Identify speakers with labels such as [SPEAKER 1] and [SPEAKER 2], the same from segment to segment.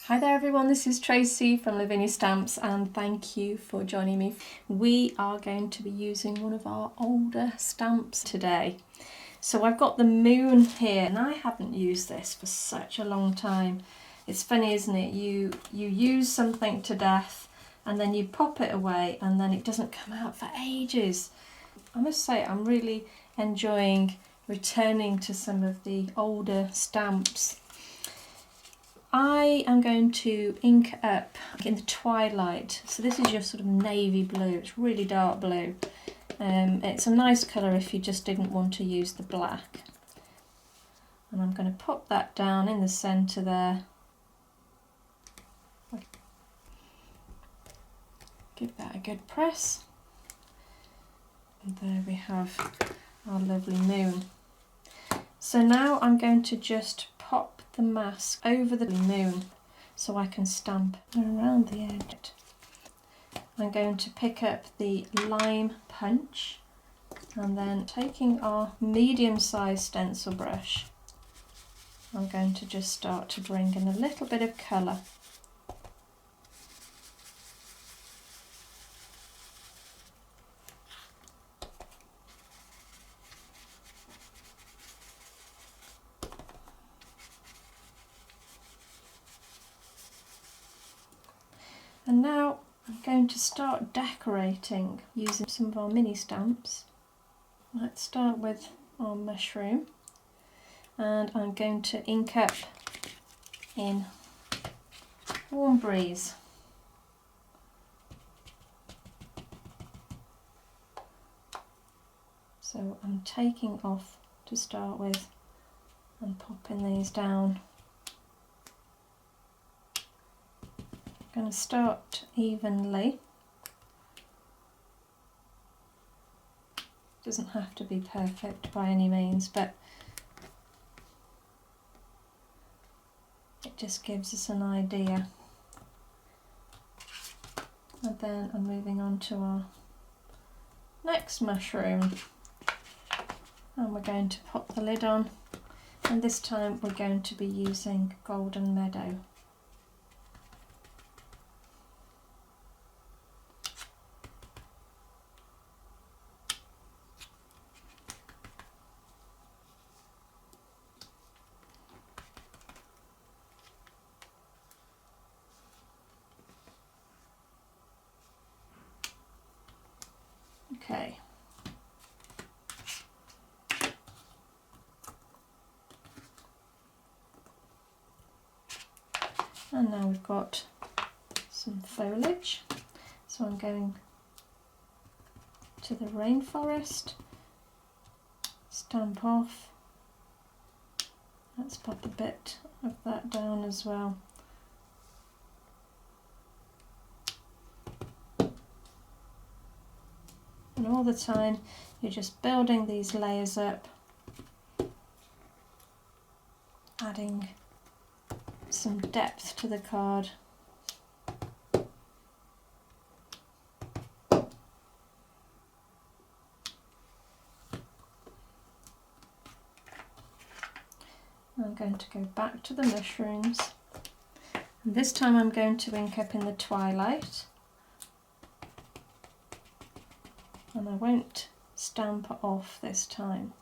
[SPEAKER 1] Hi there everyone, this is Tracy from Lavinia Stamps and thank you for joining me. We are going to be using one of our older stamps today. So I've got the moon here and I haven't used this for such a long time. It's funny, isn't it? You use something to death and then you pop it away and then it doesn't come out for ages. I must say I'm really enjoying returning to some of the older stamps. I am going to ink up in the twilight, so this is your sort of navy blue, it's really dark blue. It's a nice colour if you just didn't want to use the black. And I'm going to pop that down in the centre there. Give that a good press. And there we have our lovely moon. So now I'm going to just pop the mask over the moon so I can stamp around the edge. I'm going to pick up the lime punch and then taking our medium-sized stencil brush, I'm going to just start to bring in a little bit of colour. And now I'm going to start decorating using some of our mini stamps. Let's start with our mushroom and I'm going to ink up in Warm Breeze. So I'm taking off to start with and popping these down. Going to start evenly. Doesn't have to be perfect by any means, but it just gives us an idea. And then I'm moving on to our next mushroom and we're going to pop the lid on, and this time we're going to be using Golden Meadow. Okay. And now we've got some foliage. So I'm going to the rainforest, stamp off. Let's pop a bit of that down as well. And all the time you're just building these layers up, adding some depth to the card. I'm going to go back to the mushrooms, and this time I'm going to ink up in the twilight. And I won't stamp off this time.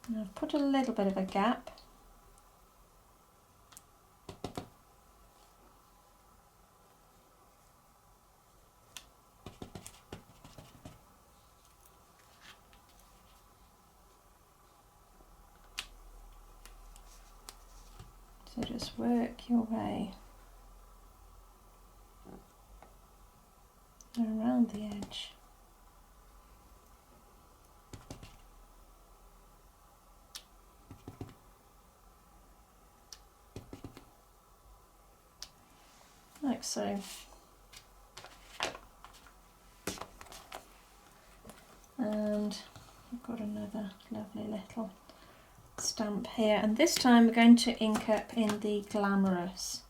[SPEAKER 1] And I've put a little bit of a gap. So just work your way around the edge. Like so. And I've got another lovely little stamp here, and this time we're going to ink up in the Glamorous.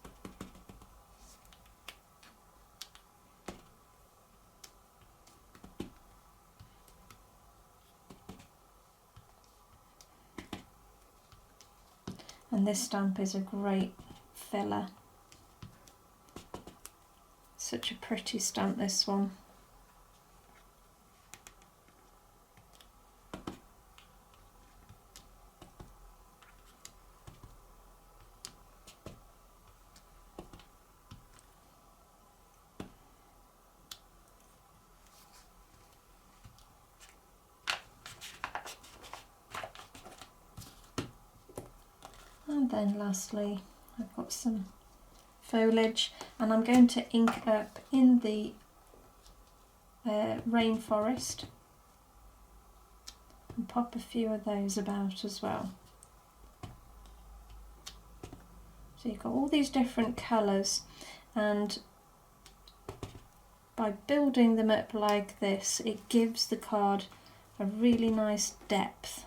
[SPEAKER 1] and this stamp is a great filler. Such a pretty stamp, this one. And then lastly, I've got some foliage, and I'm going to ink up in the rainforest and pop a few of those about as well. So you've got all these different colours, and by building them up like this, it gives the card a really nice depth.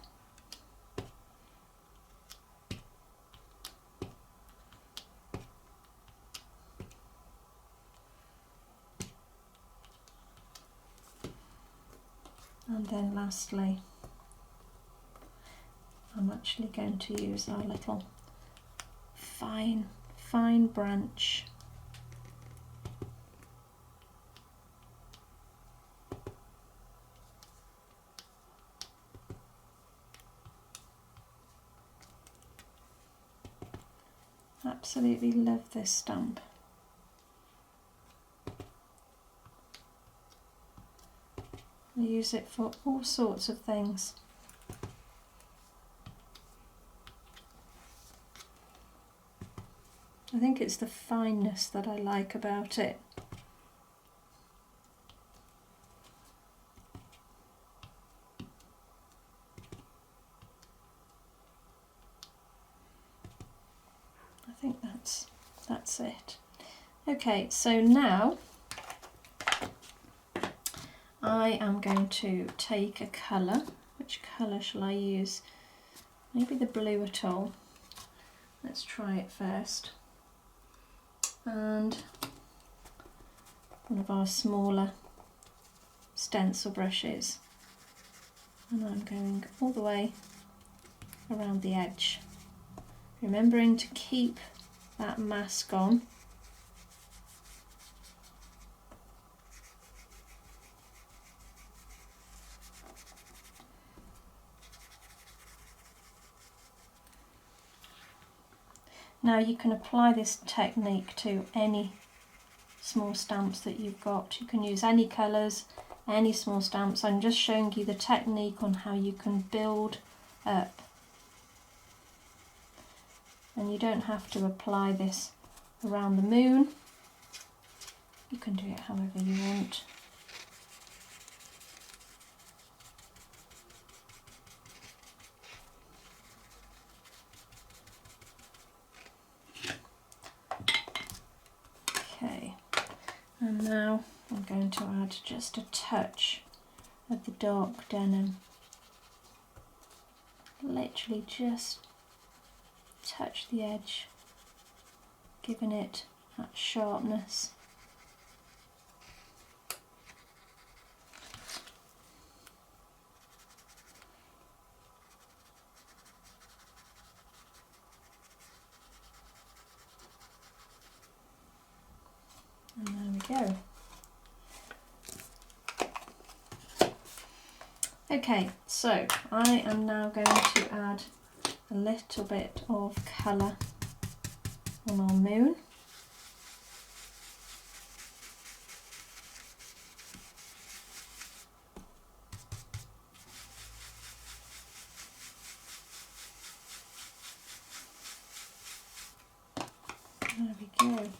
[SPEAKER 1] And then lastly, I'm actually going to use our little fine branch. Absolutely love this stamp. I use it for all sorts of things. I think it's the fineness that I like about it. I think that's it. Okay, so now I am going to take a colour. Which colour shall I use? Maybe the blue at all. Let's try it first. And one of our smaller stencil brushes. And I'm going all the way around the edge. Remembering to keep that mask on. Now you can apply this technique to any small stamps that you've got. You can use any colours, any small stamps. I'm just showing you the technique on how you can build up. And you don't have to apply this around the moon. You can do it however you want. Okay, and now I'm going to add just a touch of the dark denim. Literally just touch the edge, giving it that sharpness. And there we go. Okay, so I am now going to add a little bit of colour on our moon. There we go.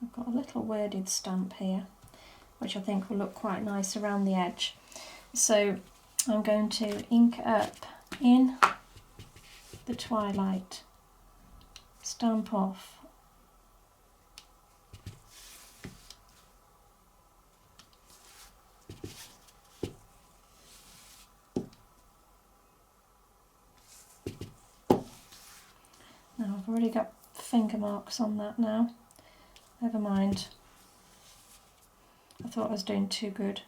[SPEAKER 1] I've got a little worded stamp here, which I think will look quite nice around the edge. So I'm going to ink up in the twilight, stamp off. Now I've already got finger marks on that now. Never mind. I thought I was doing too good.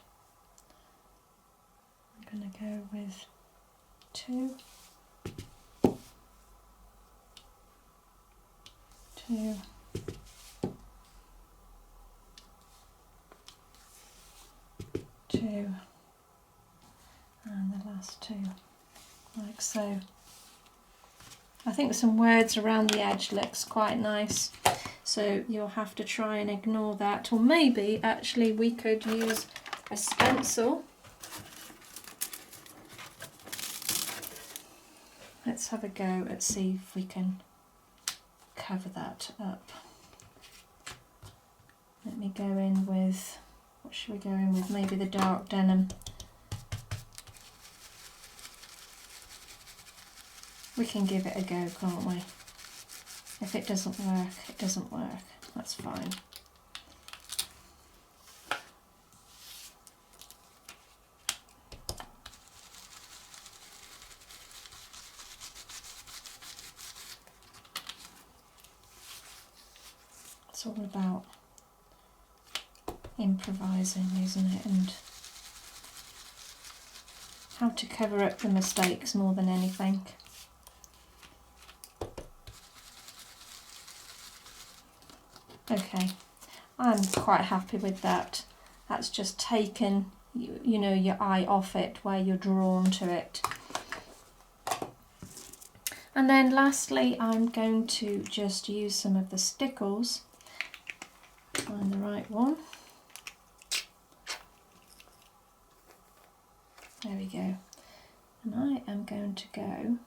[SPEAKER 1] I'm going to go with 2, 2, 2, and the last 2, like so. I think some words around the edge looks quite nice, so you'll have to try and ignore that, or maybe actually we could use a stencil. Let's have a go and see if we can cover that up. Let me go in with, what should we go in with? Maybe the dark denim. We can give it a go, can't we? If it doesn't work, it doesn't work. That's fine. It's all about improvising, isn't it? And how to cover up the mistakes more than anything. Okay, I'm quite happy with that. That's just taken, you know, your eye off it where you're drawn to it. And then lastly, I'm going to just use some of the stickles. Find the right one. There we go. And I am going to go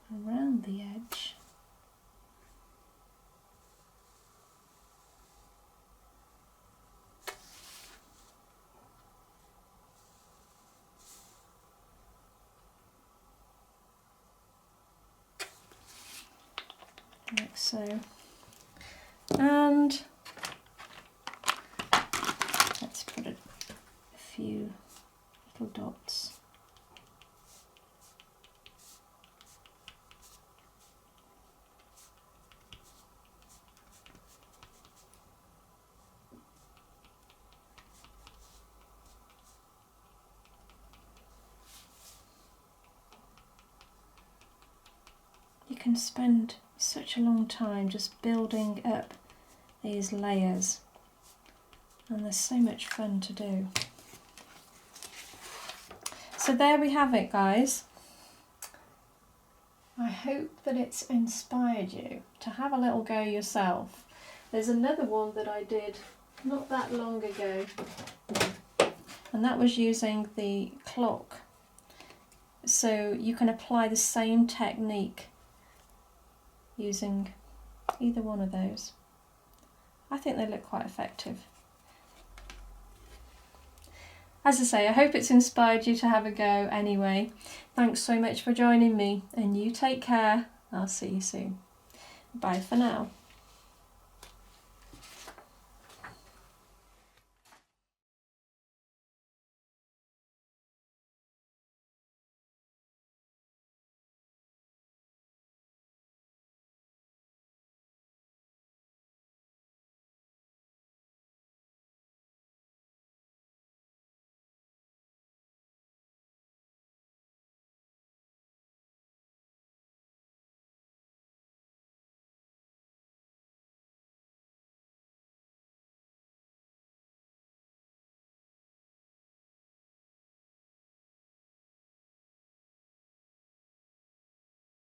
[SPEAKER 1] around the edge. Like so, and let's put a few little dots. You can spend such a long time just building up these layers, and there's so much fun to do. So there we have it, guys. I hope that it's inspired you to have a little go yourself. There's another one that I did not that long ago, and that was using the clock. So you can apply the same technique using either one of those. I think they look quite effective. As I say, I hope it's inspired you to have a go anyway. Thanks so much for joining me, and you take care. I'll see you soon. Bye for now.